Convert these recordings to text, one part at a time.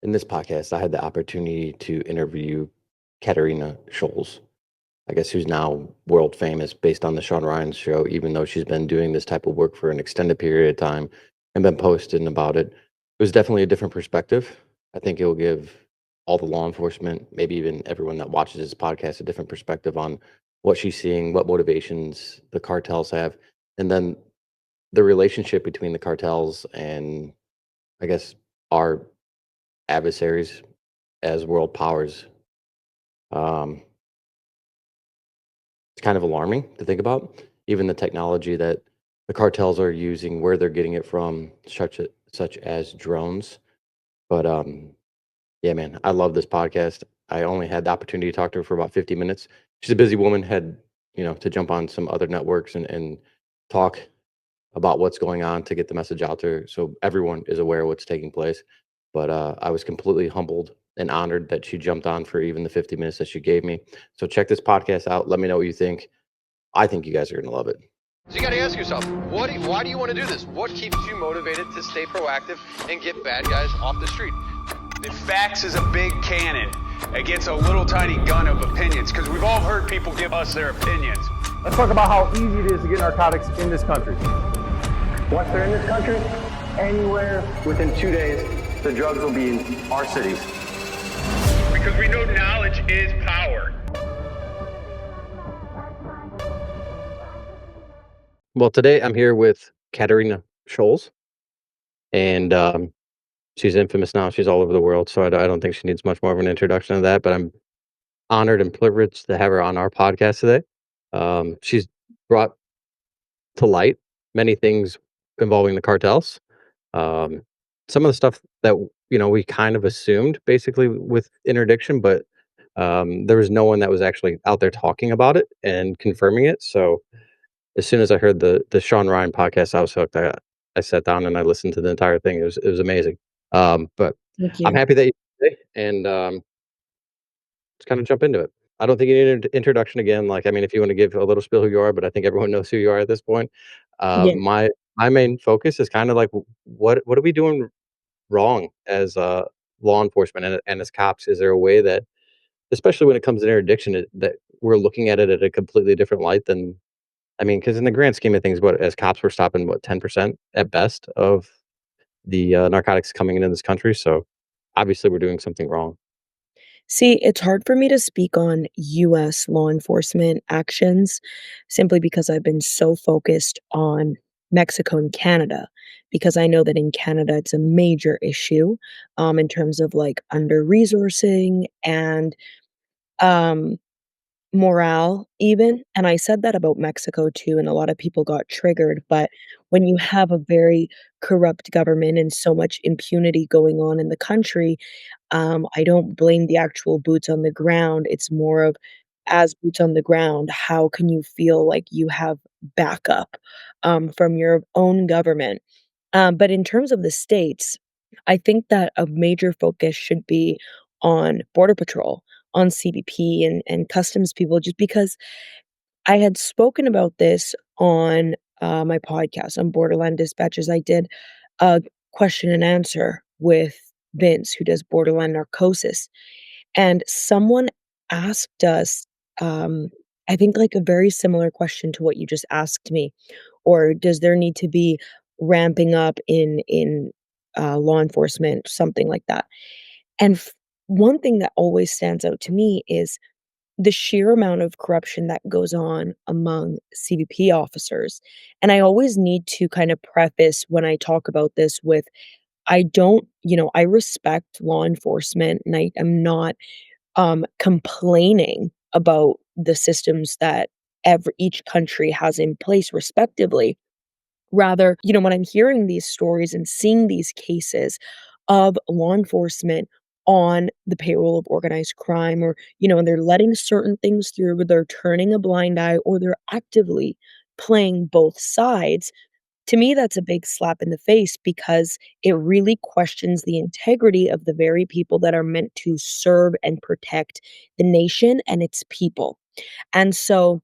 In this podcast, I had the opportunity to interview Katerina Scholes, I guess who's now world famous based on the Sean Ryan show, even though she's been doing this type of work for an extended period of time and been posting about it. It was definitely a different perspective. I think it will give all the law enforcement, maybe even everyone that watches this podcast, a different perspective on what she's seeing, what motivations the cartels have, and then the relationship between the cartels and I guess our adversaries as world powers. Um, it's kind of alarming to think about, even the technology that the cartels are using, where they're getting it from, such as drones. But yeah, man, I love this podcast. I only had the opportunity to talk to her for about 50 minutes. She's a busy woman, had to jump on some other networks and talk about what's going on to get the message out there so everyone is aware of what's taking place. But I was completely humbled and honored that she jumped on for even the 50 minutes that she gave me. So check this podcast out. Let me know what you think. I think you guys are going to love it. So you got to ask yourself, why do you want to do this? What keeps you motivated to stay proactive and get bad guys off the street? The facts is a big cannon against a little tiny gun of opinions, because we've all heard people give us their opinions. Let's talk about how easy it is to get narcotics in this country. Once they're in this country, anywhere within 2 days, the drugs will be in our cities. Because we know knowledge is power. Well, today I'm here with Katerina Scholes, and she's infamous now. She's all over the world, so I don't think she needs much more of an introduction to that, but I'm honored and privileged to have her on our podcast today. She's brought to light many things involving the cartels. Some of the stuff that we kind of assumed basically with interdiction, but there was no one that was actually out there talking about it and confirming it. So as soon as I heard the Sean Ryan podcast, I was hooked. I sat down and I listened to the entire thing. It was amazing. But Thank I'm you. happy that you today, and let's kind of jump into it. I don't think you need an introduction again. Like, I mean, if you want to give a little spill who you are, but I think everyone knows who you are at this point. Yeah. My main focus is kind of like what are we doing wrong as law enforcement and as cops? Is there a way that, especially when it comes to interdiction, that we're looking at it at a completely different light than, I mean, because in the grand scheme of things, what as cops, we're stopping 10% at best of the narcotics coming into this country. So obviously, we're doing something wrong. See, it's hard for me to speak on US law enforcement actions simply because I've been so focused on Mexico and Canada, because I know that in Canada it's a major issue in terms of like under-resourcing and um morale even, and I said that about Mexico too, and a lot of people got triggered, but when you have a very corrupt government and so much impunity going on in the country, I don't blame the actual boots on the ground, it's more of, as boots on the ground, how can you feel like you have backup, from your own government? But in terms of the states, I think that a major focus should be on Border Patrol, on CBP and customs people, just because I had spoken about this on my podcast on Borderland Dispatches. I did a question and answer with Vince, who does Borderland Narcosis, and someone asked us, I think, like a very similar question to what you just asked me, or does there need to be ramping up in law enforcement, something like that. And one thing that always stands out to me is the sheer amount of corruption that goes on among CBP officers. And I always need to kind of preface when I talk about this with, I don't, I respect law enforcement and I am not complaining about the systems that each country has in place respectively. Rather, when I'm hearing these stories and seeing these cases of law enforcement on the payroll of organized crime, or, and they're letting certain things through, but they're turning a blind eye, or they're actively playing both sides, to me, that's a big slap in the face because it really questions the integrity of the very people that are meant to serve and protect the nation and its people. And so,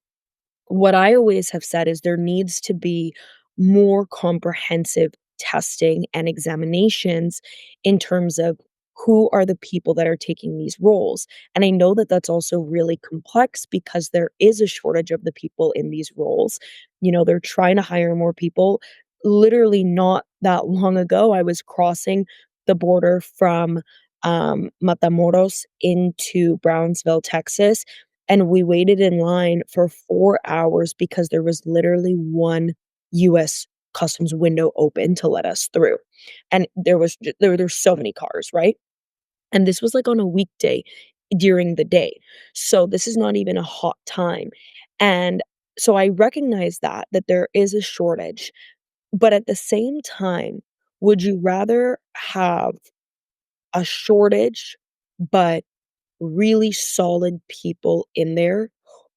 what I always have said is there needs to be more comprehensive testing and examinations in terms of who are the people that are taking these roles? And I know that that's also really complex because there is a shortage of the people in these roles. They're trying to hire more people. Literally not that long ago, I was crossing the border from Matamoros into Brownsville, Texas, and we waited in line for 4 hours because there was literally one US customs window open to let us through. And there's so many cars, right? And this was, like, on a weekday during the day. So this is not even a hot time. And so I recognize that there is a shortage, but at the same time, would you rather have a shortage, but really solid people in there?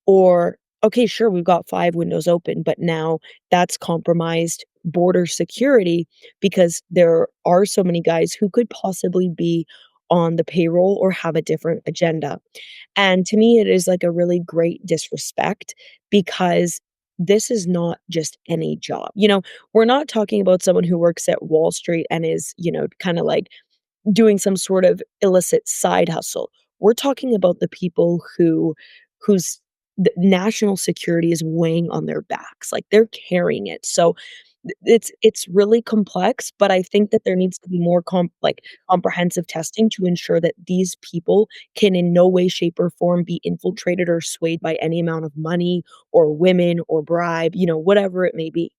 Or, okay, sure, we've got 5 windows open, but now that's compromised border security because there are so many guys who could possibly be on the payroll or have a different agenda. And to me, it is like a really great disrespect because this is not just any job. We're not talking about someone who works at Wall Street and is, kind of like doing some sort of illicit side hustle. We're talking about the people whose national security is weighing on their backs, like, they're carrying it. So, it's really complex, but I think that there needs to be more comprehensive testing to ensure that these people can in no way, shape, or form be infiltrated or swayed by any amount of money or women or bribe, whatever it may be.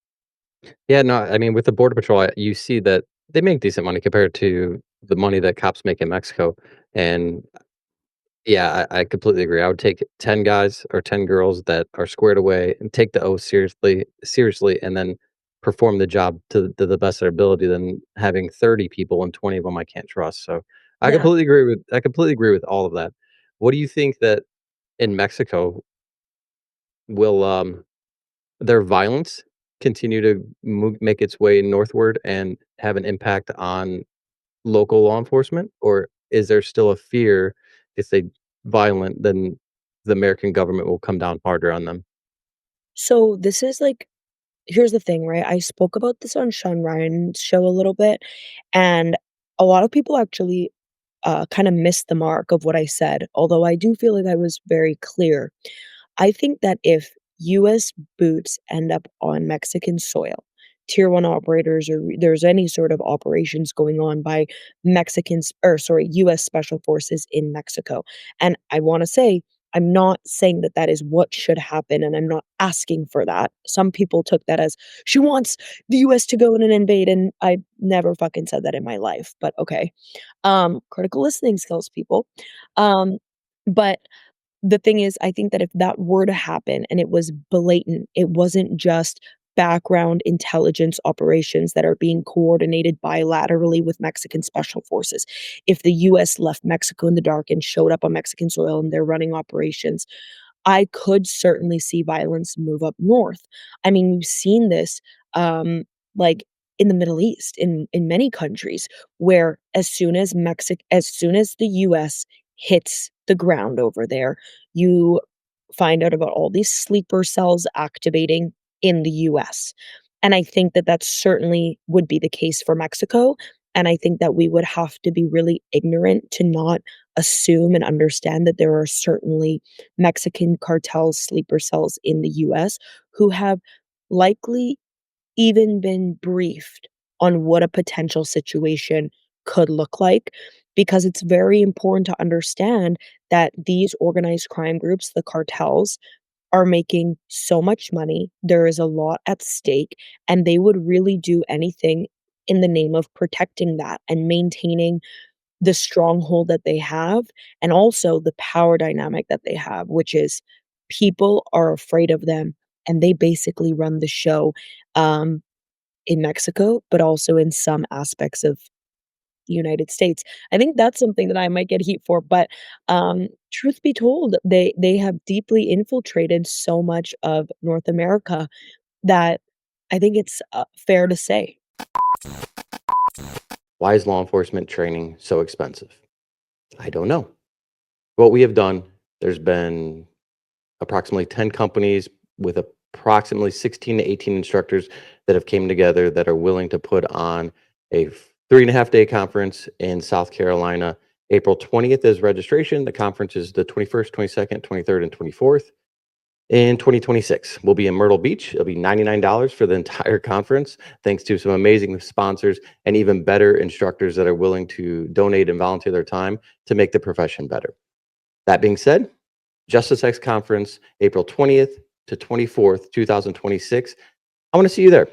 Yeah, no, I mean, with the Border Patrol, you see that they make decent money compared to the money that cops make in Mexico, and yeah, I completely agree. I would take 10 guys or 10 girls that are squared away and take the oath seriously, and then perform the job to the best of their ability than having 30 people and 20 of them I can't trust. So, Yeah. I completely agree with all of that. What do you think that in Mexico will, their violence continue to make its way northward and have an impact on local law enforcement? Or is there still a fear if they violent, then the American government will come down harder on them? So this is like here's the thing, right? I spoke about this on Sean Ryan's show a little bit, and a lot of people actually kind of missed the mark of what I said, although I do feel like I was very clear. I think that if US boots end up on Mexican soil, tier 1 operators or there's any sort of operations going on by Mexicans or sorry, US special forces in Mexico. And I want to say I'm not saying that that is what should happen and I'm not asking for that. Some people took that as she wants the US to go in and invade and I never fucking said that in my life, but okay. Critical listening skills people. But the thing is, I think that if that were to happen and it was blatant, it wasn't just background intelligence operations that are being coordinated bilaterally with Mexican special forces. If the US left Mexico in the dark and showed up on Mexican soil and they're running operations, I could certainly see violence move up north. I mean, we've seen this, like, in the Middle East, in many countries, where as soon as the US hits the ground over there, you find out about all these sleeper cells activating in the US. And I think that that certainly would be the case for Mexico, and I think that we would have to be really ignorant to not assume and understand that there are certainly Mexican cartels, sleeper cells in the US who have likely even been briefed on what a potential situation could look like, because it's very important to understand that these organized crime groups, the cartels, are making so much money. There is a lot at stake, and they would really do anything in the name of protecting that and maintaining the stronghold that they have and also the power dynamic that they have, which is people are afraid of them and they basically run the show um, in Mexico, but also in some aspects of the United States. I think that's something that I might get heat for, but truth be told, they have deeply infiltrated so much of North America that I think it's fair to say. Why is law enforcement training so expensive? I don't know. What we have done, there's been approximately 10 companies with approximately 16 to 18 instructors that have came together that are willing to put on a 3.5 day conference in South Carolina. April 20th is registration. The conference is the 21st, 22nd, 23rd, and 24th. In 2026, we'll be in Myrtle Beach. It'll be $99 for the entire conference, thanks to some amazing sponsors and even better instructors that are willing to donate and volunteer their time to make the profession better. That being said, Justice X Conference, April 20th to 24th, 2026. I want to see you there.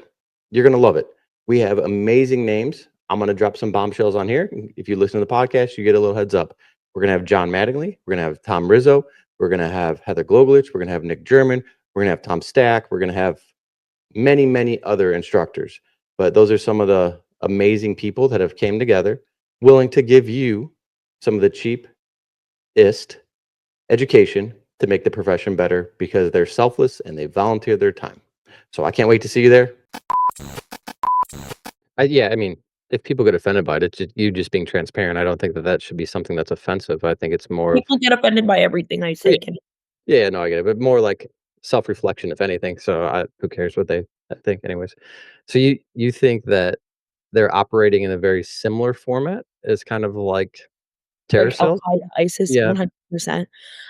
You're going to love it. We have amazing names. I'm going to drop some bombshells on here. If you listen to the podcast, you get a little heads up. We're going to have John Mattingly. We're going to have Tom Rizzo. We're going to have Heather Globlich. We're going to have Nick German. We're going to have Tom Stack. We're going to have many, many other instructors. But those are some of the amazing people that have came together, willing to give you some of the cheapest education to make the profession better because they're selfless and they volunteer their time. So I can't wait to see you there. Yeah, I mean, if people get offended by it, it's just you just being transparent. I don't think that should be something that's offensive. I think it's more of People get offended by everything I yeah, say, Ken. yeah, no, I get it, but more like self-reflection, if anything. So who cares what they think, anyways. So you think that they're operating in a very similar format as kind of like terror Like cells? Al-Qaeda, ISIS, Yeah. 100%.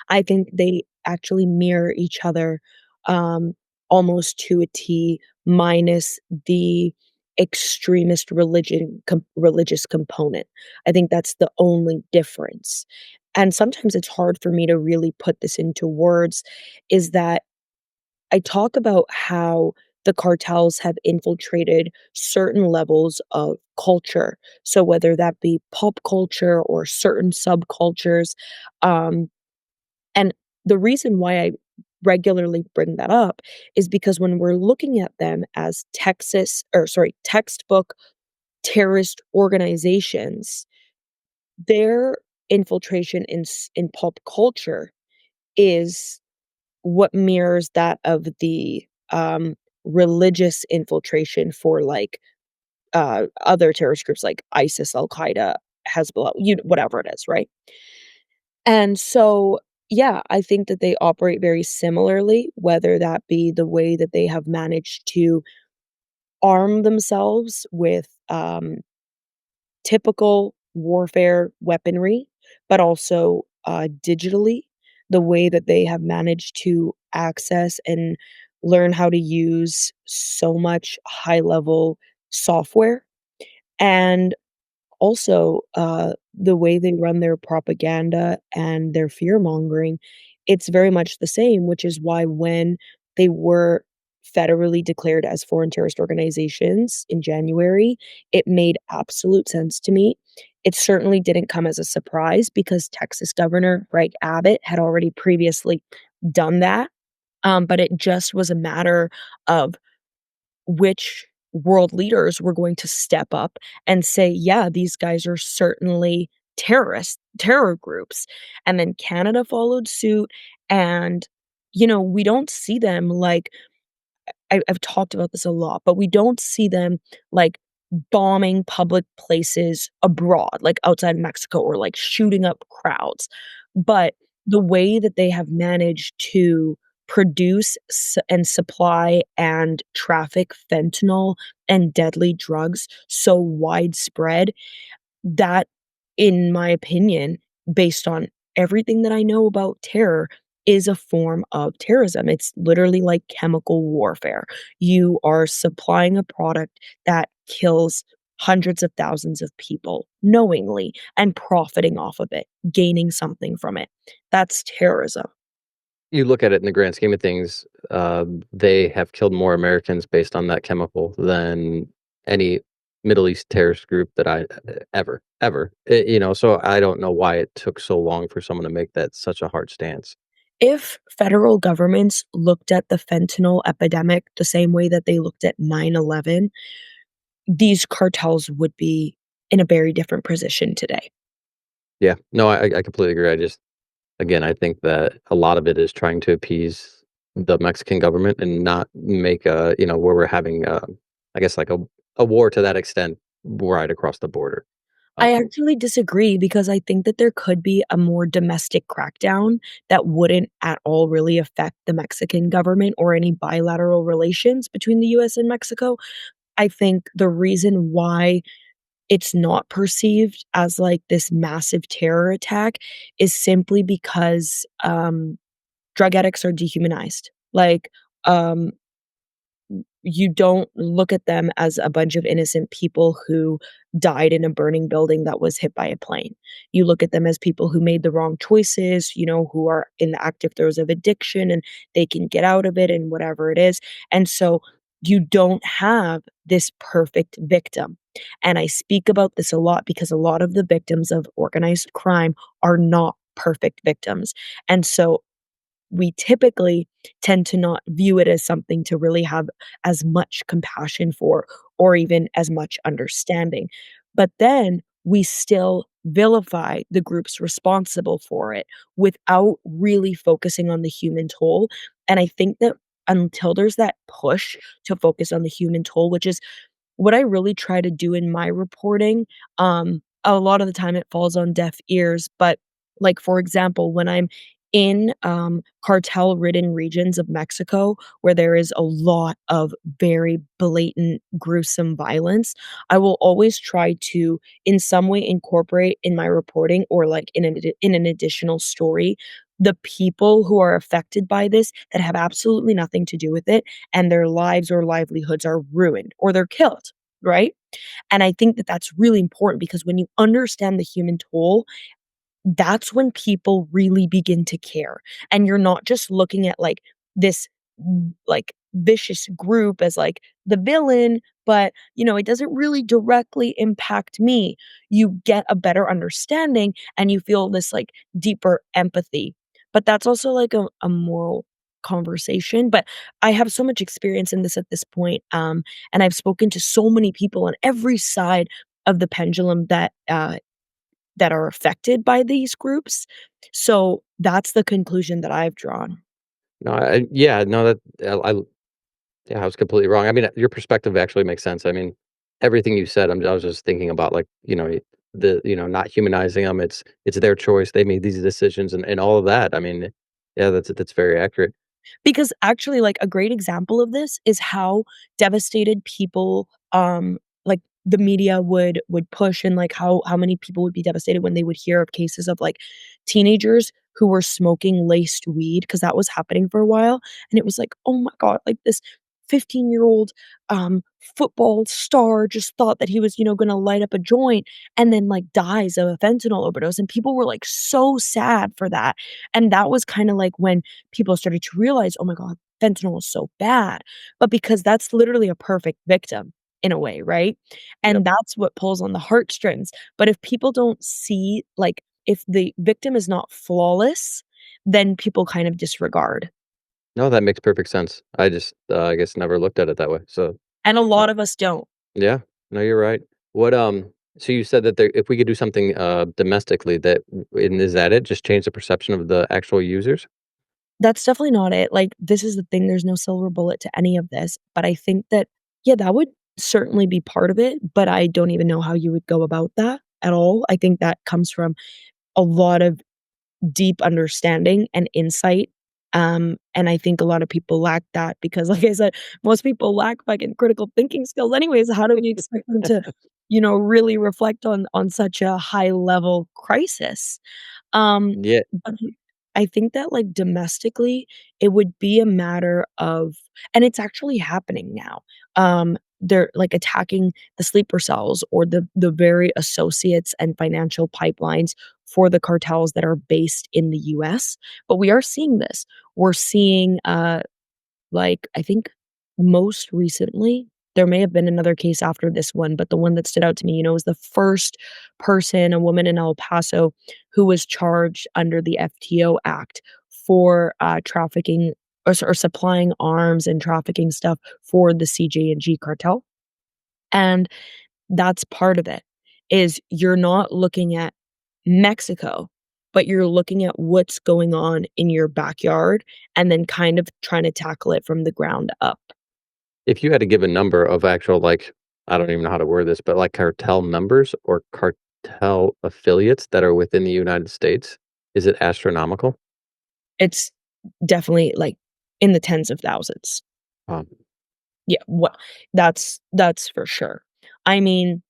I think they actually mirror each other, um, almost to a T, minus the extremist religious component. I think that's the only difference, and sometimes it's hard for me to really put this into words, is that I talk about how the cartels have infiltrated certain levels of culture. So whether that be pop culture or certain subcultures, um, and the reason why I regularly bring that up is because when we're looking at them as textbook terrorist organizations, their infiltration in pop culture is what mirrors that of the, religious infiltration for, like, other terrorist groups like ISIS, Al-Qaeda, Hezbollah, whatever it is, right? And so, yeah, I think that they operate very similarly, whether that be the way that they have managed to arm themselves with, typical warfare weaponry, but also, digitally, the way that they have managed to access and learn how to use so much high level software, and also, the way they run their propaganda and their fear mongering, it's very much the same, which is why when they were federally declared as foreign terrorist organizations in January, it made absolute sense to me. It certainly didn't come as a surprise because Texas Governor Greg Abbott had already previously done that, but it just was a matter of which world leaders were going to step up and say, "Yeah, these guys are certainly terror groups." And then Canada followed suit, and, we don't see them like I've talked about this a lot, but we don't see them, like, bombing public places abroad, like outside Mexico or, like, shooting up crowds. But the way that they have managed to produce and supply and traffic fentanyl and deadly drugs so widespread, that, in my opinion, based on everything that I know about terror, is a form of terrorism. It's literally like chemical warfare. You are supplying a product that kills hundreds of thousands of people knowingly and profiting off of it, gaining something from it. That's terrorism. You look at it in the grand scheme of things, they have killed more Americans based on that chemical than any Middle East terrorist group that I ever. So I don't know why it took so long for someone to make that such a hard stance. If federal governments looked at the fentanyl epidemic the same way that they looked at 9/11, these cartels would be in a very different position today. Yeah, no, I completely agree. Again, I think that a lot of it is trying to appease the Mexican government and not make where we're having, I guess, like a war to that extent right across the border. I Um, actually disagree because I think that there could be a more domestic crackdown that wouldn't at all really affect the Mexican government or any bilateral relations between the US and Mexico. I think the reason why it's not perceived as, like, this massive terror attack is simply because, drug addicts are dehumanized. Like, um, you don't look at them as a bunch of innocent people who died in a burning building that was hit by a plane. You look at them as people who made the wrong choices, who are in the active throes of addiction and they can get out of it and whatever it is. And so you don't have this perfect victim. And I speak about this a lot because a lot of the victims of organized crime are not perfect victims. And so we typically tend to not view it as something to really have as much compassion for or even as much understanding. But then we still vilify the groups responsible for it without really focusing on the human toll. And I think that until there's that push to focus on the human toll, which is what I really try to do in my reporting, a lot of the time it falls on deaf ears, but, like, for example, when I'm in, cartel-ridden regions of Mexico where there is a lot of very blatant, gruesome violence, I will always try to, in some way, incorporate in my reporting or, like, in an additional story, the people who are affected by this that have absolutely nothing to do with it, and their lives or livelihoods are ruined or they're killed, right? And I think that that's really important because when you understand the human toll, that's when people really begin to care. And you're not just looking at like this like vicious group as like the villain, but it doesn't really directly impact me. You get a better understanding and you feel this like deeper empathy. But that's also like a moral conversation. But I have so much experience in this at this point. And I've spoken to so many people on every side of the pendulum that are affected by these groups. So that's the conclusion that I've drawn. No, yeah, no, that yeah, I was completely wrong. I mean, your perspective actually makes sense. I mean, everything you said, I was just thinking about like, not humanizing them. It's their choice. They made these decisions and all of that. I mean, yeah, that's very accurate. Because actually, like, a great example of this is how devastated people, like, the media would push and, like, how many people would be devastated when they would hear of cases of, like, teenagers who were smoking laced weed because that was happening for a while, and it was like, "Oh my god," like, this 15-year-old, football star just thought that he was, gonna light up a joint and then, like, dies of a fentanyl overdose, and people were, like, so sad for that, and that was kinda like when people started to realize, "Oh my god, fentanyl is so bad." But because that's literally a perfect victim in a way, right? Yep. And that's what pulls on the heartstrings. But if people don't see like, if the victim is not flawless, then people kind of disregard. No, that makes perfect sense. I just, I guess, never looked at it that way. So, And a uh, lot of us don't. yeah, no, you're right. What, so you said that if we could do something, domestically, and is that it? Just change the perception of the actual users? That's definitely not it, like, this is the thing, there's no silver bullet to any of this, but I think that, yeah, that would certainly be part of it, but I don't even know how you would go about that at all. I think that comes from a lot of deep understanding and insight, and I think a lot of people lack that because, like I said, most people lack fucking critical thinking skills anyways, how do we expect them to, really reflect on such a high level crisis? Yeah. But I think that, like, domestically, it would be a matter of and it's actually happening now. They're, like, attacking the sleeper cells or the very associates and financial pipelines for the cartels that are based in the US, but we are seeing this. We're seeing, like, I think most recently, there may have been another case after this one, but the one that stood out to me, was the first person, a woman in El Paso, who was charged under the FTO Act for, trafficking or supplying arms and trafficking stuff for the CJ&G cartel, and that's part of it, is you're not looking at Mexico, but you're looking at what's going on in your backyard and then kind of trying to tackle it from the ground up. If you had to give a number of actual, like, I don't even know how to word this, but like cartel members or cartel affiliates that are within the United States, is it astronomical? It's definitely, like, in the tens of thousands. Um, Yeah, what that's for sure. I mean,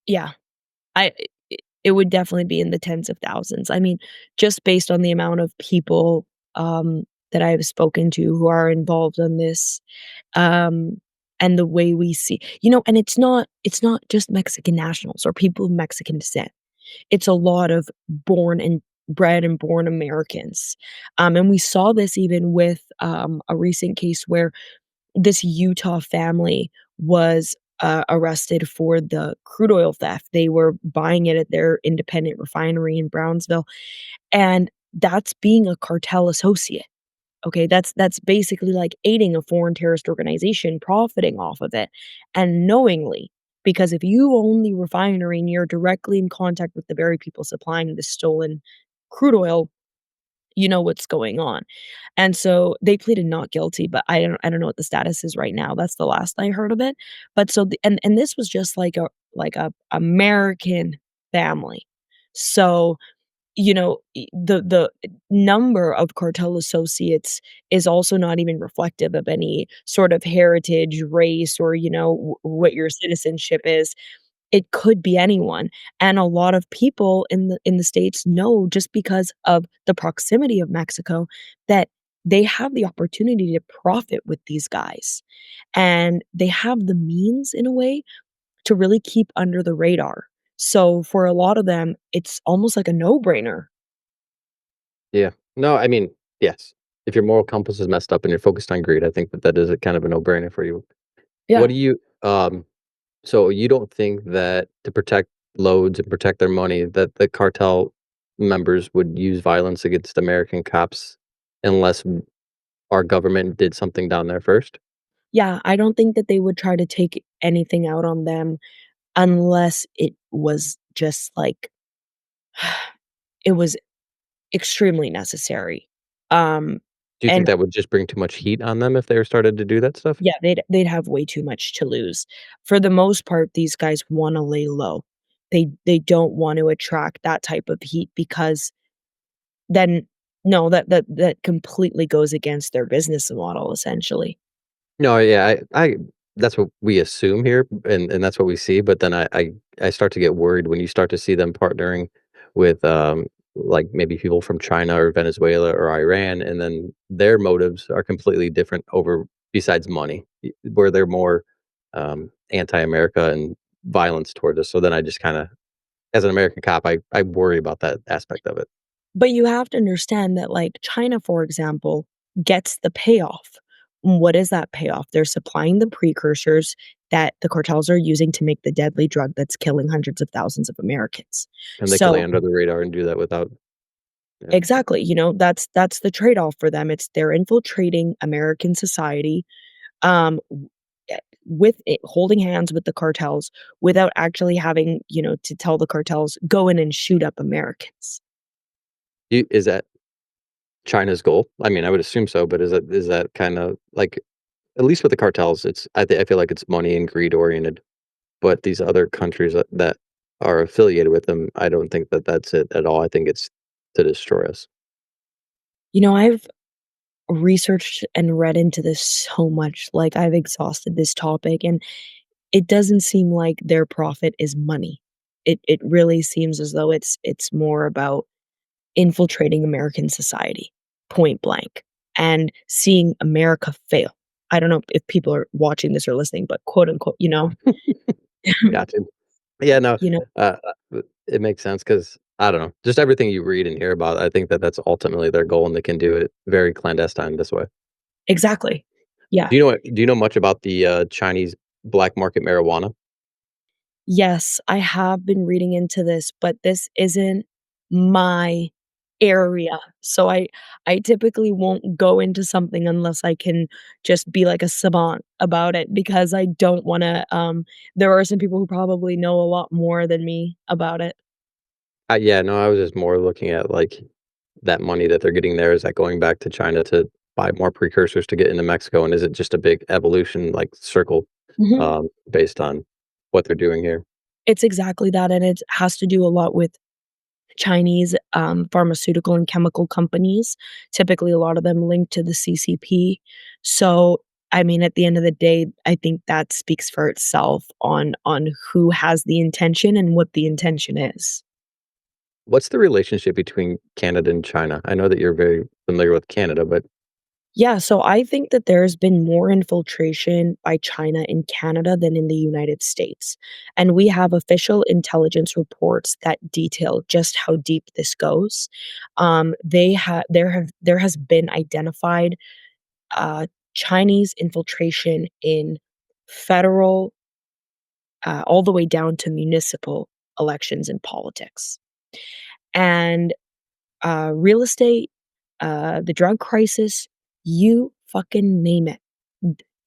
Yeah. I it would definitely be in the tens of thousands. I mean, just based on the amount of people, that I have spoken to who are involved in this, um, and the way we see and it's not just Mexican nationals or people of Mexican descent. It's a lot of born and bred and born Americans. And we saw this even with, a recent case where this Utah family was, arrested for the crude oil theft. They were buying it at their independent refinery in Brownsville, and that's being a cartel associate, okay? That's basically like aiding a foreign terrorist organization, profiting off of it, and knowingly, because if you own the refinery and you're directly in contact with the very people supplying the stolen crude oil, you know what's going on. And so they pleaded not guilty, but I don't know what the status is right now. That's the last I heard of it. But so the and this was just like a American family. So, the number of cartel associates is also not even reflective of any sort of heritage, race, or, what your citizenship is. It could be anyone, and a lot of people in the States know just because of the proximity of Mexico that they have the opportunity to profit with these guys, and they have the means in a way to really keep under the radar. So for a lot of them, it's almost like a no-brainer. Yeah. No, I mean, yes. If your moral compass is messed up and you're focused on greed, I think that that is a kind of a no-brainer for you. What Yeah. do you so you don't think that to protect loads and protect their money that the cartel members would use violence against American cops unless our government did something down there first? Yeah, I don't think that they would try to take anything out on them unless it was just like it was extremely necessary. Um, Do you think and that would just bring too much heat on them if they were started to do that stuff? yeah, they'd have way too much to lose. For the most part, these guys wanna lay low. They don't want to attract that type of heat because then no, that completely goes against their business model, essentially. No, yeah, I that's what we assume here, and that's what we see, but then I start to get worried when you start to see them partnering with, like, maybe people from China or Venezuela or Iran, and then their motives are completely different over besides money, where they're more, anti-America and violence towards us, so then I just kinda as an American cop, I worry about that aspect of it. But you have to understand that, like, China, for example, gets the payoff. What is that payoff? They're supplying the precursors that the cartels are using to make the deadly drug that's killing hundreds of thousands of Americans. And they can lay So under the radar and do that without yeah. exactly, that's the trade-off for them. It's they're infiltrating American society, with it holding hands with the cartels without actually having, to tell the cartels, "Go in and shoot up Americans." You is that China's goal? I mean, I would assume so, but is that kinda like at least with the cartels, it's I feel like it's money and greed oriented, but these other countries that are affiliated with them, I don't think that that's it at all. I think it's to destroy us. I've researched and read into this so much, like, I've exhausted this topic, and it doesn't seem like their profit is money. It really seems as though it's more about infiltrating American society, point blank, and seeing America fail. I don't know if people are watching this or listening, but quote unquote, Gotcha. Yeah, no, you know it makes sense because I don't know, just everything you read and hear about, I think that that's ultimately their goal, and they can do it very clandestine this way. exactly. Yeah. Do you know much about the, Chinese black market marijuana? Yes, I have been reading into this, but this isn't my area. So I typically won't go into something unless I can just be like a savant about it because I don't wanna, there are some people who probably know a lot more than me about it. Yeah, no, I was just more looking at, like, that money that they're getting there, is that going back to China to buy more precursors to get into Mexico, and is it just a big evolution, like, circle, Mhm. based on what they're doing here? It's exactly that, and it has to do a lot with Chinese, pharmaceutical and chemical companies, typically a lot of them linked to the CCP. So, I mean, at the end of the day, I think that speaks for itself on who has the intention and what the intention is. What's the relationship between Canada and China? I know that you're very familiar with Canada, but Yeah, so I think that there's been more infiltration by China in Canada than in the United States. And we have official intelligence reports that detail just how deep this goes. There has been identified uh, Chinese infiltration in federal, all the way down to municipal elections and politics. And real estate, the drug crisis, you fucking name it.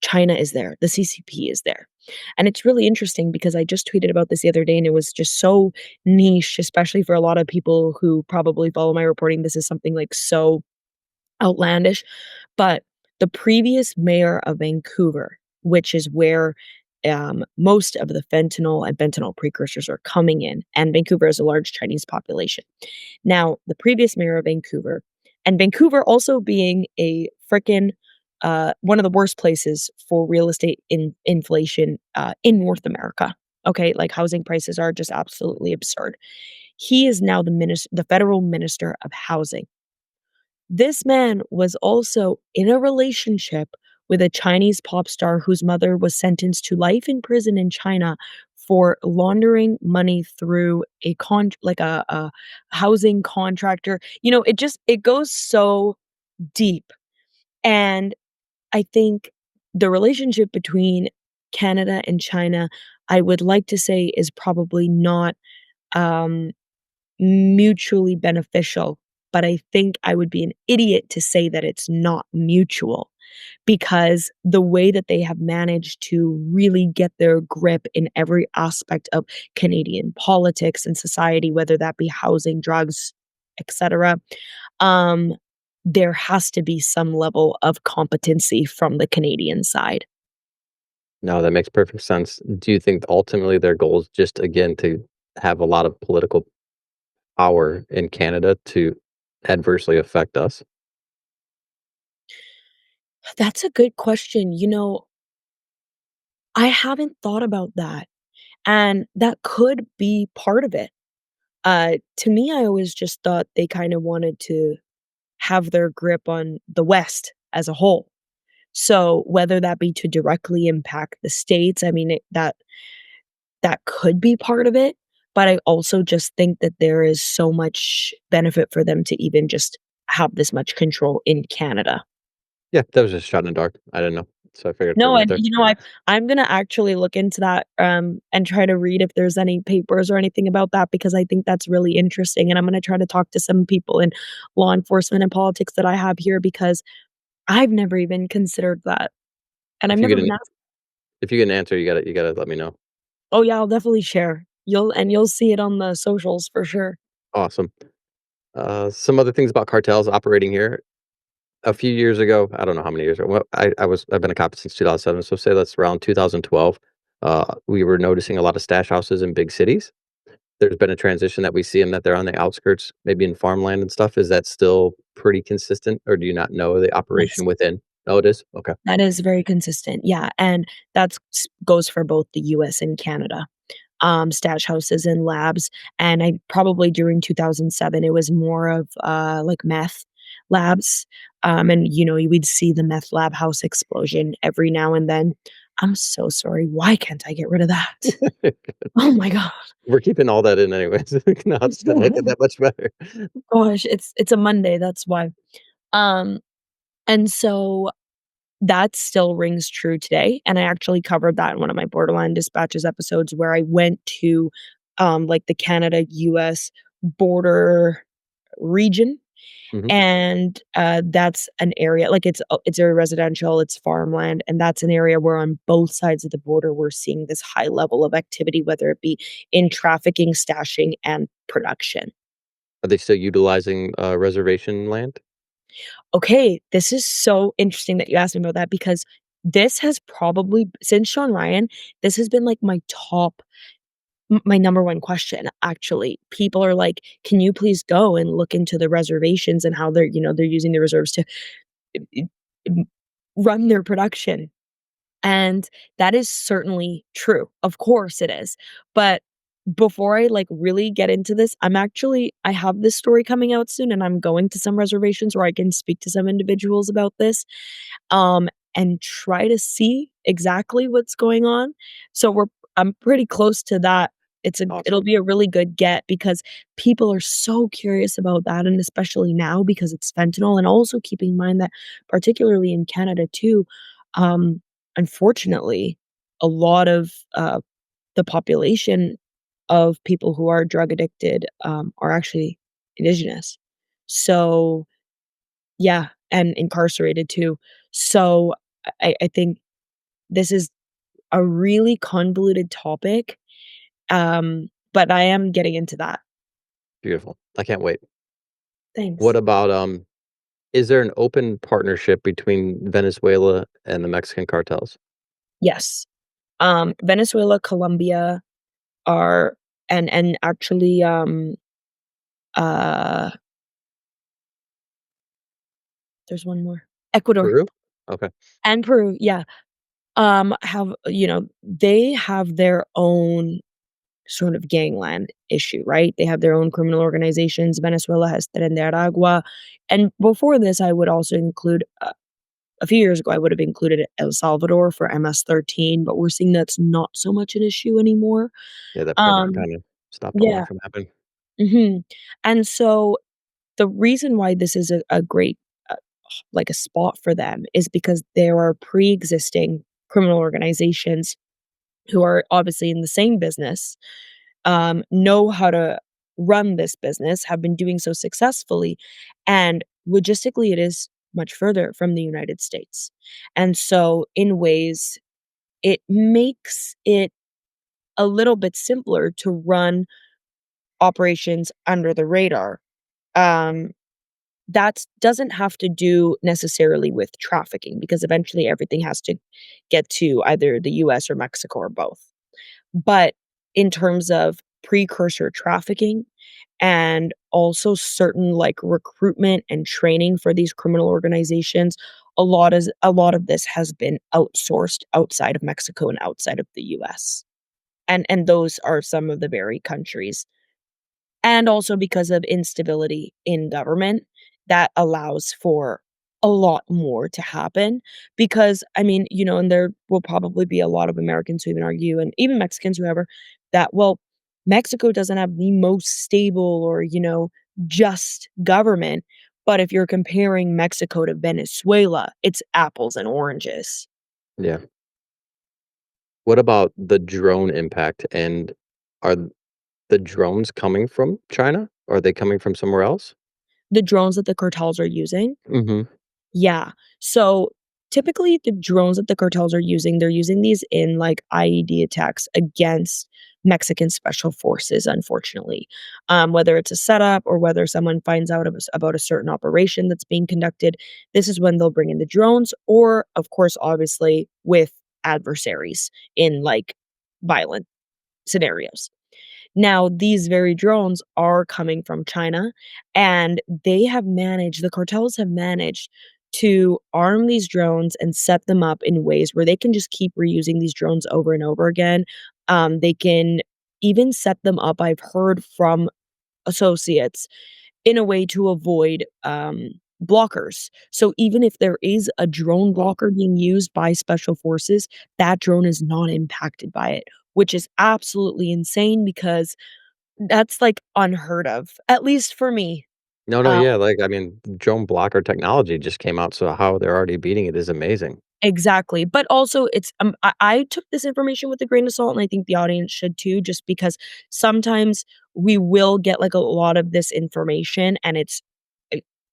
China is there, the CCP is there. And it's really interesting because I just tweeted about this the other day and it was just so niche, especially for a lot of people who probably follow my reporting. This is something like so outlandish. But the previous mayor of Vancouver, which is where most of the fentanyl and fentanyl precursors are coming in, and Vancouver has a large Chinese population. Now, the previous mayor of Vancouver, and Vancouver also being a frickin' one of the worst places for real estate inflation in North America. Okay, like housing prices are just absolutely absurd. He is now the federal minister of housing. This man was also in a relationship with a Chinese pop star whose mother was sentenced to life in prison in China for laundering money through a housing contractor. You know, it goes so deep. And I think the relationship between Canada and China, I would like to say, is probably not um mutually beneficial, but I think I would be an idiot to say that it's not mutual because the way that they have managed to really get their grip in every aspect of Canadian politics and society, whether that be housing, drugs, etc., um, there has to be some level of competency from the Canadian side. no, that makes perfect sense. Do you think ultimately their goal is just again to have a lot of political power in Canada to adversely affect us? That's a good question. I haven't thought about that, and that could be part of it. To me, I always just thought they kinda wanted to have their grip on the West as a whole. So, whether that be to directly impact the States, I mean, that could be part of it, but I also just think that there is so much benefit for them to even just have this much control in Canada. Yeah, that was just a shot in the dark. I didn't know, so I figured I'd throw No, it out and there. I'm gonna actually look into that, and try to read if there's any papers or anything about that because I think that's really interesting, and I'm gonna try to talk to some people in law enforcement and politics that I have here because I've never even considered that, and I've If you never get been an asked. if you get an answer, you gotta let me know. Oh, yeah, I'll definitely share. You'll see it on the socials for sure. Awesome. Some other things about cartels operating here. A few years ago, I don't know how many years ago. Well, I've been a cop since 2007, so say that's around 2012. We were noticing a lot of stash houses in big cities. There's been a transition that we see them that they're on the outskirts, maybe in farmland and stuff. Is that still pretty consistent, or do you not know the Yes. operation within? Oh, it is? Okay. That is very consistent, yeah, and that's goes for both the US and Canada. Stash houses and labs, and I probably during 2007, it was more of, like, meth labs, and, we'd see the meth lab house explosion every now and then. I'm so sorry, why can't I get rid of that? Oh my god. We're keeping all that in anyways. No, it's gonna make it that much better. Gosh, it's a Monday, that's why. Um, and so that still rings true today, and I actually covered that in one of my Borderline Dispatches episodes where I went to, like, the Canada-US border region, Mhm. and, that's an area like, it's very residential, it's farmland, and that's an area where on both sides of the border, we're seeing this high level of activity, whether it be in trafficking, stashing, and production. Are they still utilizing, reservation land? Okay, this is so interesting that you asked me about that because this has probably since Sean Ryan, this has been, like, my number 1 question, actually. People are like, "Can you please go and look into the reservations and how they're using the reserves to, eh, m run their production?" And that is certainly true. Of course it is. But before I, like, really get into this, I have this story coming out soon, and I'm going to some reservations where I can speak to some individuals about this, um, and try to see exactly what's going on. So I'm pretty close to that. It'll Awesome. be a really good get because people are so curious about that, and especially now because it's fentanyl, and also keeping in mind that particularly in Canada too, um, unfortunately, a lot of, the population of people who are drug addicted, are actually Indigenous. So, yeah, and incarcerated too. So, I think this is a really convoluted topic, but I am getting into that. Beautiful. I can't wait. What Thanks. about, is there an open partnership between Venezuela and the Mexican cartels? Yes. Venezuela, Colombia are and actually, uh, there's one more. Ecuador Peru? Okay. and Peru, yeah, have they have their own sort of gangland issue, right? They have their own criminal organizations. Venezuela has Tren de Aragua, and before this, I would also include, a few years ago, I would have included El Salvador for MS-13, but we're seeing that's not so much an issue anymore. Yeah, that program Um, kinda stopped all that yeah, from happening. mhm, and so the reason why this is a great, uh, like, a spot for them is because there are pre-existing criminal organizations who are obviously in the same business, know how to run this business, have been doing so successfully, and logistically, it is much further from the United States. And so, in ways, it makes it a little bit simpler to run operations under the radar. Um, that doesn't have to do necessarily with trafficking because eventually everything has to get to either the US or Mexico or both. But in terms of precursor trafficking and also certain, like, recruitment and training for these criminal organizations, a lot of this has been outsourced outside of Mexico and outside of the US. And those are some of the very countries, and also because of instability in government that allows for a lot more to happen because, I mean, and there will probably be a lot of Americans who even argue, and even Mexicans, whoever, that, well, Mexico doesn't have the most stable or, just government, but if you're comparing Mexico to Venezuela, it's apples and oranges. Yeah. What about the drone impact, and are the drones coming from China? Or are they coming from somewhere else? The drones that the cartels are using. Mhm. Yeah. So, typically, the drones that the cartels are using, they're using these in, like, IED attacks against Mexican special forces, unfortunately. Whether it's a setup or whether someone finds out about a certain operation that's being conducted, this is when they'll bring in the drones or, of course, obviously, with adversaries in, like, violent scenarios. Now, these very drones are coming from China, and the cartels have managed to arm these drones and set them up in ways where they can just keep reusing these drones over and over again. They can even set them up, I've heard from associates, in a way to avoid, blockers. So even if there is a drone Wow. blocker being used by special forces, that drone is not impacted by it, which is absolutely insane because that's, like, unheard of, at least for me. No, no, Um yeah, like, I mean, drone blocker technology just came out, so how they're already beating it is amazing. Exactly, but also it's, I took this information with a grain of salt, and I think the audience should too, just because sometimes we will get, like, a lot of this information, and I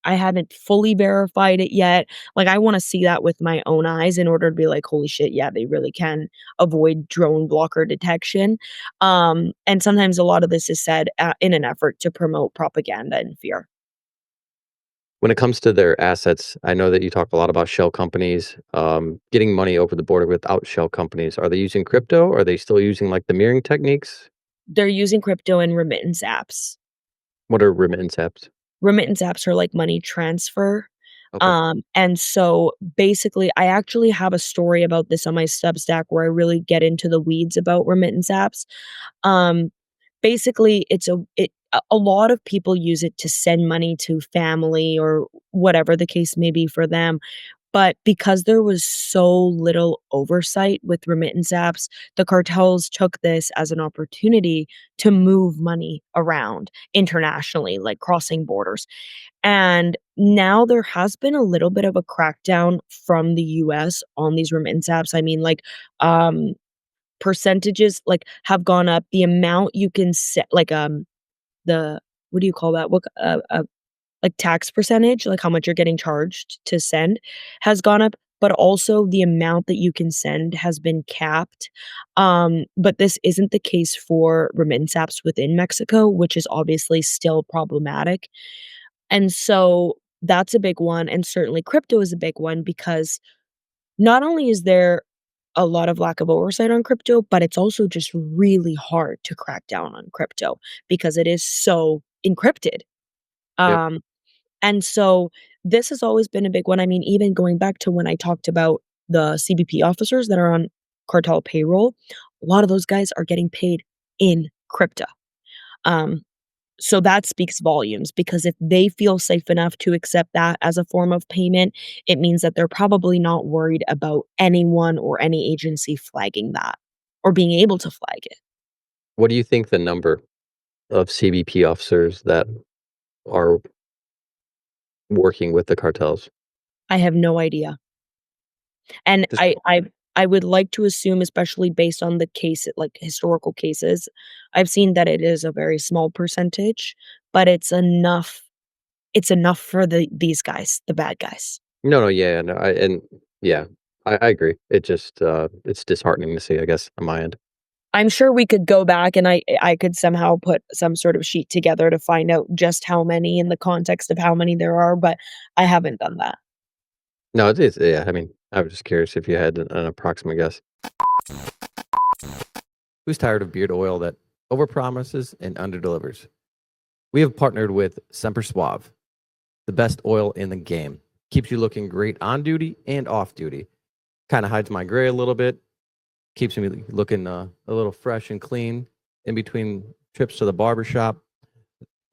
I haven't fully verified it yet. Like, I wanna see that with my own eyes in order to be like, "Holy shit, yeah, they really can avoid drone blocker detection." And sometimes a lot of this is said, in an effort to promote propaganda and fear. When it comes to their assets, I know that you talk a lot about shell companies, getting money over the border without shell companies. Are they using crypto? Are they still using, like, the mirroring techniques? They're using crypto and remittance apps. What are remittance apps? Remittance apps are like money transfer. Okay. And so basically, I actually have a story about this on my Substack where I really get into the weeds about remittance apps. Um, basically, a lot of people use it to send money to family or whatever the case may be for them. But because there was so little oversight with remittance apps, the cartels took this as an opportunity to move money around internationally, like crossing borders. And now there has been a little bit of a crackdown from the US on these remittance apps. I mean, like, percentages, like, have gone up. The amount you can set like, the what do you call that? What, like, tax percentage, like, how much you're getting charged to send has gone up, but also the amount that you can send has been capped. But this isn't the case for remittance apps within Mexico, which is obviously still problematic. And so that's a big one, and certainly crypto is a big one because not only is there a lot of lack of oversight on crypto, but it's also just really hard to crack down on crypto because it is so encrypted. Yep. Um, and so this has always been a big one. I mean, even going back to when I talked about the CBP officers that are on cartel payroll, a lot of those guys are getting paid in crypto. Um, so that speaks volumes because if they feel safe enough to accept that as a form of payment, it means that they're probably not worried about anyone or any agency flagging that or being able to flag it. What do you think the number of CBP officers that are working with the cartels? I have no idea. And Just I would like to assume, especially based on the case like, historical cases, I've seen that it is a very small percentage, but it's enough for these guys, the bad guys. no, no, yeah, no, yeah, I agree. It just, it's disheartening to see, I guess, on my end. I'm sure we could go back and I could somehow put some sort of sheet together to find out just how many in the context of how many there are, but I haven't done that. No, it's yeah, I mean, I was just curious if you had an approximate guess. Who's tired of beard oil that overpromises and underdelivers? We have partnered with Semper Suave, the best oil in the game. Keeps you looking great on duty and off duty. Kind of hides my gray a little bit. Keeps me looking a little fresh and clean in between trips to the barber shop.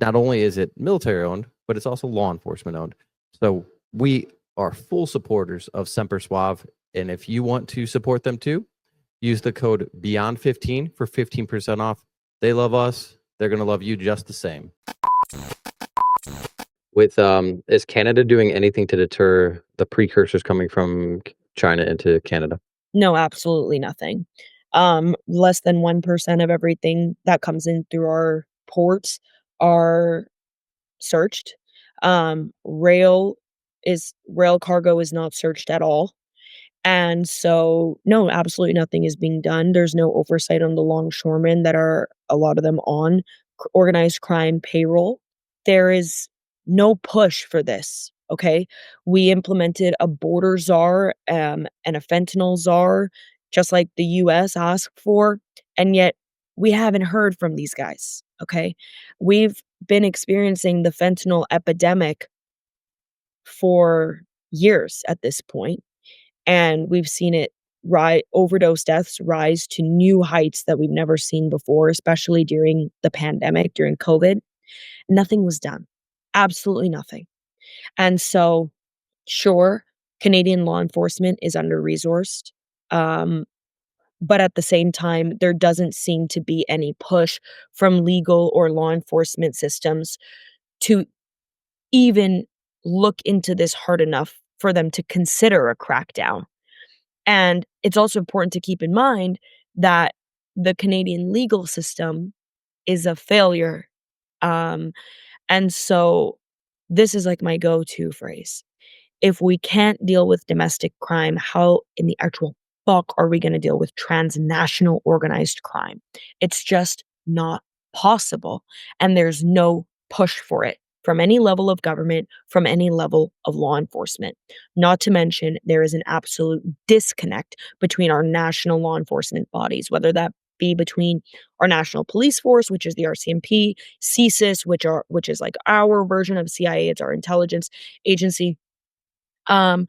Not only is it military owned, but it's also law enforcement owned. So we are full supporters of Semper Suave. And if you want to support them too, use the code Beyond15 for 15% off. They love us. They're going to love you just the same. With is Canada doing anything to deter the precursors coming from China into Canada? No, absolutely nothing. Less than 1% of everything that comes in through our ports are searched. Rail cargo is not searched at all. And so, no, absolutely nothing is being done. There's no oversight on the longshoremen that are a lot of them on organized crime payroll. There is no push for this. Okay. We implemented a border czar and a fentanyl czar, just like the US asked for. And yet we haven't heard from these guys. Okay. We've been experiencing the fentanyl epidemic for years at this point, and we've seen it overdose deaths rise to new heights that we've never seen before, especially during the pandemic, during COVID. Nothing was done. Absolutely nothing. And so, sure, Canadian law enforcement is under-resourced, um, but at the same time, there doesn't seem to be any push from legal or law enforcement systems to even look into this hard enough for them to consider a crackdown. And it's also important to keep in mind that the Canadian legal system is a failure. Um, and so this is like my go-to phrase. If we can't deal with domestic crime, how in the actual fuck are we going to deal with transnational organized crime? It's just not possible. And there's no push for it from any level of government, from any level of law enforcement. Not to mention, there is an absolute disconnect between our national law enforcement bodies, whether that be between our national police force, which is the RCMP, CSIS, which is like our version of CIA, it's our intelligence agency, Um,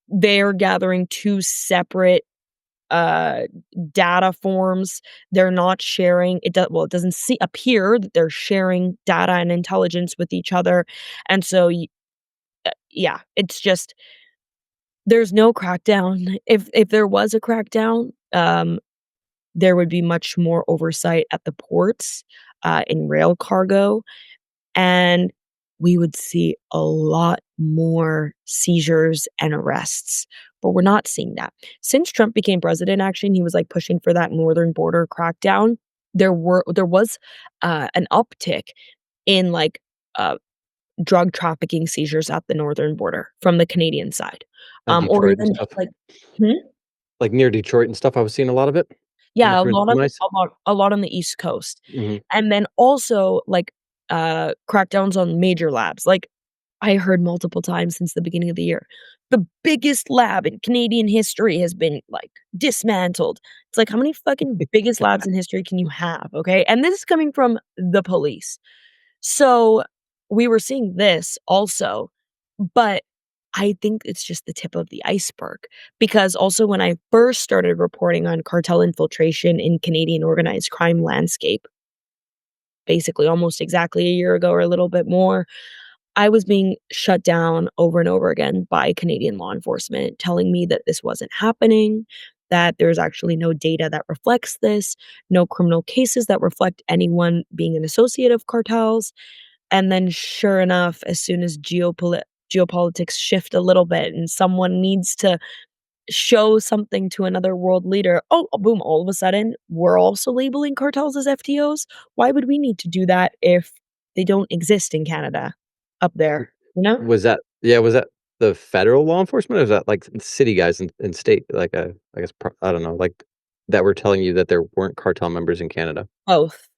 they're gathering 2 separate, uh, data forms. They're not sharing it doesn't appear that they're sharing data and intelligence with each other, and so yeah, it's just there's no crackdown. If there was a crackdown, there would be much more oversight at the ports, in rail cargo, and we would see a lot more seizures and arrests, but we're not seeing that. Since Trump became president, actually, and he was, like, pushing for that northern border crackdown, there was, an uptick in, like, uh, drug trafficking seizures at the northern border from the Canadian side, or Detroit and even just, stuff. like Hmm? Like, near Detroit and stuff, I was seeing a lot of it coming Yeah, through in semis. a lot on the East Coast, Mhm. and then also, like, crackdowns on major labs, like, I heard multiple times since the beginning of the year, "The biggest lab in Canadian history has been, like, dismantled." It's like, how many fucking biggest labs in history can you have, okay? And this is coming from the police. So, we were seeing this also, but I think it's just the tip of the iceberg, because also when I first started reporting on cartel infiltration in Canadian organized crime landscape, basically almost exactly a year ago or a little bit more, I was being shut down over and over again by Canadian law enforcement, telling me that this wasn't happening, that there's actually no data that reflects this, no criminal cases that reflect anyone being an associate of cartels. And then sure enough, as soon as geopolitics shift a little bit and someone needs to show something to another world leader, oh, boom, all of a sudden, we're also labeling cartels as FTOs? Why would we need to do that if they don't exist in Canada up there, you know? Was that the federal law enforcement, or was that, like, city guys in state, like, I guess, I don't know, like, that were telling you that there weren't cartel members in Canada? Both.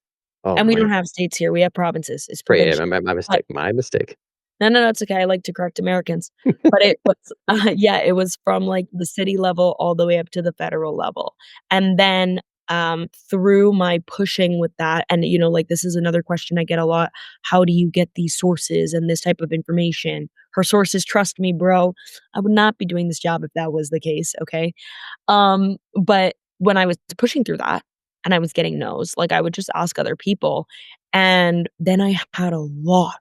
Oh, And we my don't have states here, we have provinces, it's right, yeah, provincial. my But mistake, my mistake. no, no, no, it's okay, I like to correct Americans. But it was yeah, it was from, like, the city level all the way up to the federal level. And then, through my pushing with that and, like, this is another question I get a lot, "How do you get these sources and this type of information?" Her sources trust me, bro. I would not be doing this job if that was the case, okay? But when I was pushing through that and I was getting no's, like, I would just ask other people, and then I had a lot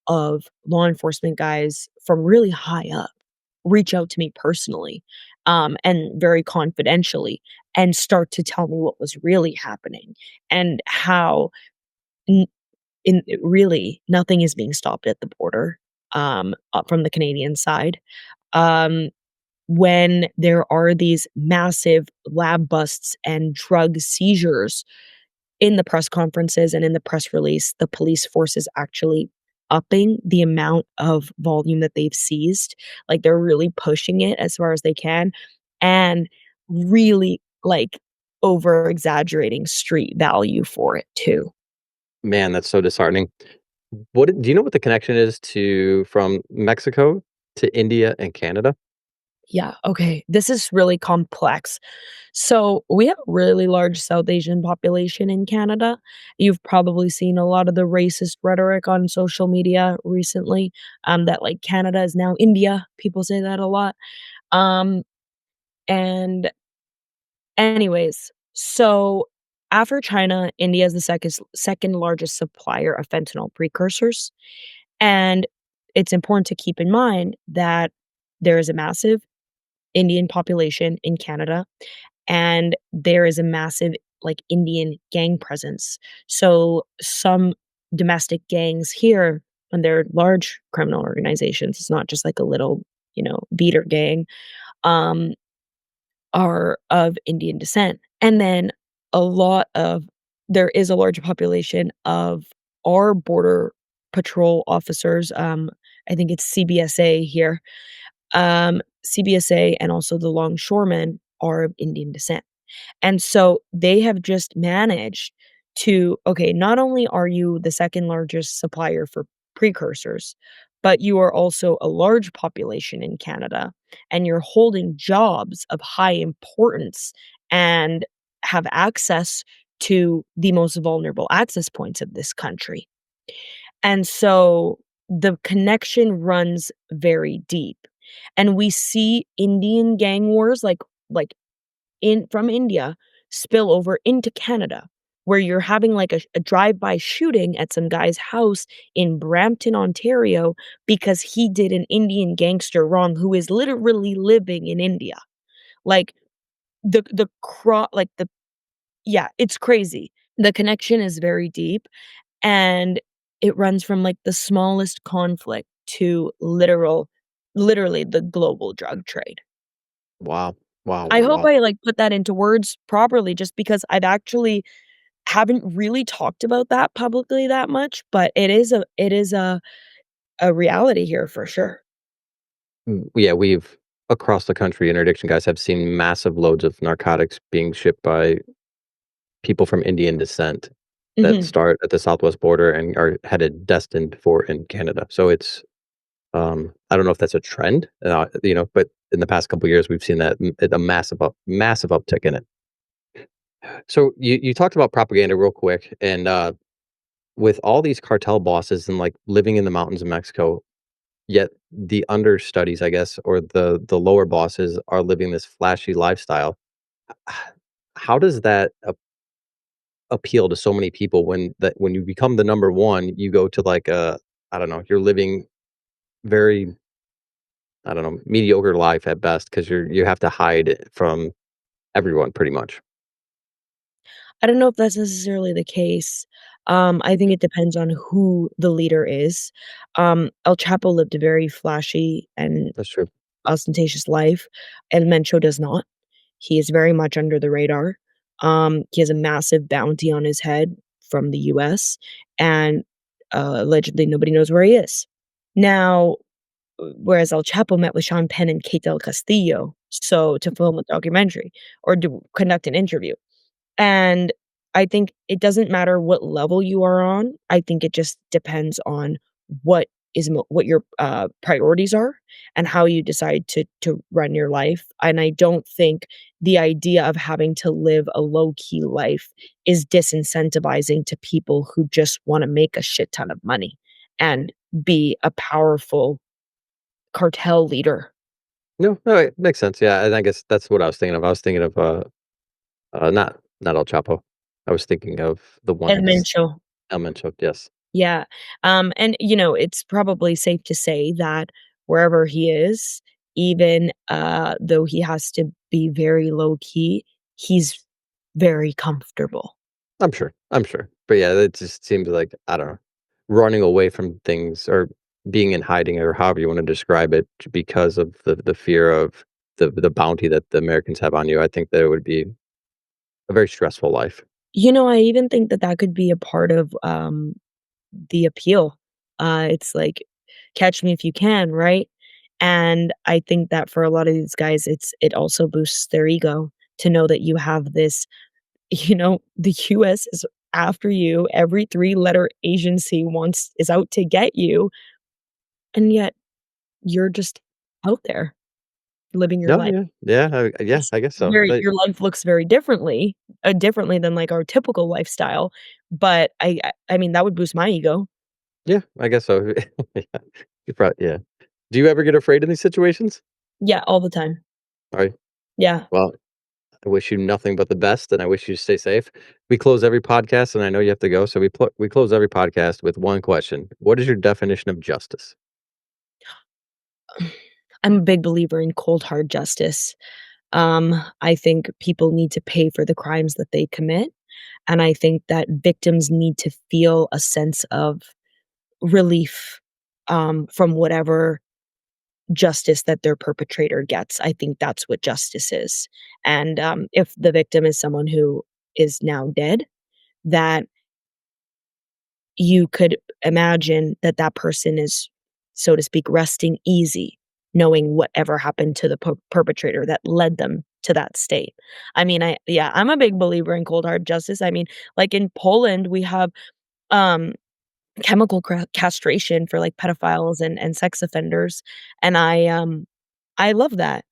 of law enforcement guys from really high up reach out to me personally, and very confidentially, and start to tell me what was really happening and how n really nothing is being stopped at the border, from the Canadian side. Um, when there are these massive lab busts and drug seizures in the press conferences and in the press release, the police force is actually upping the amount of volume that they've seized. Like, they're really pushing it as far as they can and really, like, over exaggerating street value for it too. Man, that's so disheartening. Do you know what the connection is to from Mexico to India and Canada? Yeah, okay. This is really complex. So, we have a really large South Asian population in Canada. You've probably seen a lot of the racist rhetoric on social media recently, that, like, Canada is now India. People say that a lot. Um, and anyways, so after China, India is the second largest supplier of fentanyl precursors, and it's important to keep in mind that there is a massive Indian population in Canada, and there is a massive, like, Indian gang presence. So, some domestic gangs here, and they're large criminal organizations, it's not just like a little, beater gang, um, are of Indian descent. And then a lot of there is a large population of our border patrol officers, I think it's CBSA here, CBSA and also the longshoremen are of Indian descent. And so they have just managed to okay, not only are you the second largest supplier for precursors, but you are also a large population in Canada, and you're holding jobs of high importance and have access to the most vulnerable access points of this country. And so the connection runs very deep. And we see Indian gang wars, like, in from India spill over into Canada, where you're having, like, a drive-by shooting at some guy's house in Brampton, Ontario, because he did an Indian gangster wrong who is literally living in India. Like, the cro like, the yeah, it's crazy. The connection is very deep, and it runs from, like, the smallest conflict to literally the global drug trade. Wow. Wow, I wow, hope wow. I, like, put that into words properly just because I've actually haven't really talked about that publicly that much, but it is a reality here for sure. Yeah, we've across the country, interdiction guys have seen massive loads of narcotics being shipped by people from Indian descent that Mhm. start at the southwest border and are headed destined for in Canada. So it's, I don't know if that's a trend, but in the past couple years, we've seen that a massive uptick in it. So you talked about propaganda real quick, and with all these cartel bosses and like living in the mountains of Mexico, yet the understudies, I guess, or the lower bosses are living this flashy lifestyle. H- How does that appeal to so many people when you become the number one, you go to like I don't know, you're living very, I don't know, mediocre life at best because you have to hide it from everyone pretty much. I don't know if that's necessarily the case. I think it depends on who the leader is. El Chapo lived a very flashy and That's true. ostentatious life, and Mencho does not. He is very much under the radar. He has a massive bounty on his head from the US, and, allegedly nobody knows where he is. Now, whereas El Chapo met with Sean Penn and Kate del Castillo, so to film a documentary or to conduct an interview. And I think it doesn't matter what level you are on, I think it just depends on what your, priorities are and how you decide to run your life, and I don't think the idea of having to live a low-key life is disincentivizing to people who just wanna make a shit ton of money and be a powerful cartel leader. No, no, it makes sense. Yeah, and I guess that's what I was thinking of. I was thinking of not El Chapo. I was thinking of the one And ex Mencho. El Mencho. Yes, Yeah, and, it's probably safe to say that wherever he is, even, though he has to be very low key, he's very comfortable. I'm sure. I'm sure. But yeah, it just seems like I don't know, running away from things or being in hiding or however you want to describe it because of the fear of the bounty that the Americans have on you. I think that it would be a very stressful life. I even think that that could be a part of, the appeal. It's like, catch me if you can, right? And I think that for a lot of these guys, it also boosts their ego to know that you have this. The US is after you, every three-letter agency wants is out to get you, and yet you're just out there living your No, life. yeah, yeah, yeah. It's I guess so. very your life looks very differently than, like, our typical lifestyle, but I mean, that would boost my ego. Yeah, I guess so. Yeah, you probably yeah. Do you ever get afraid in these situations? Yeah, all the time. All right. Yeah. Well, I wish you nothing but the best, and I wish you to stay safe. We close every podcast, and I know you have to go, so we close every podcast with one question. What is your definition of justice? I'm a big believer in cold hard justice. I think people need to pay for the crimes that they commit, and I think that victims need to feel a sense of relief, from whatever justice that their perpetrator gets. I think that's what justice is, and, if the victim is someone who is now dead, that you could imagine that that person is, so to speak, resting easy, knowing whatever happened to the perpetrator that led them to that state. I mean, I'm a big believer in cold hard justice. I mean, like in Poland, we have, um, chemical castration for, like, pedophiles and sex offenders, and I love that.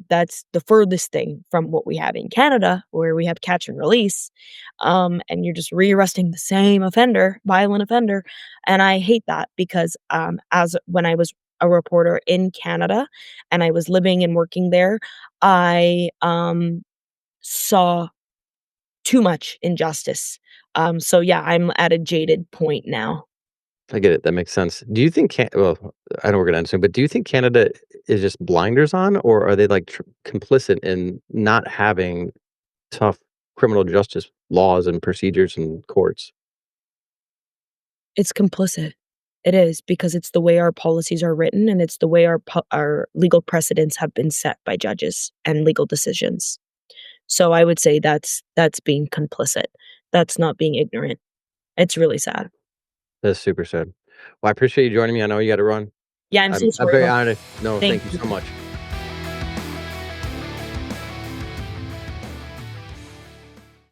That's the furthest thing from what we have in Canada, where we have catch and release, and you're just rearresting the same offender, violent offender, and I hate that because, as when I was a reporter in Canada and I was living and working there, I, saw too much injustice. So yeah, I'm at a jaded point now. I get it, that makes sense. Do you think well, I know we're gonna end soon, but do you think Canada is just blinders on, or are they, like, complicit in not having tough criminal justice laws and procedures and courts? It's complicit. It is, because it's the way our policies are written, and it's the way our legal precedents have been set by judges and legal decisions. So I would say that's being complicit. That's not being ignorant. It's really sad. That's super sad. Well, I appreciate you joining me. I know you gotta run. Yeah, I'm so I'm sorry very about honored. No, Thank thank you you. so much.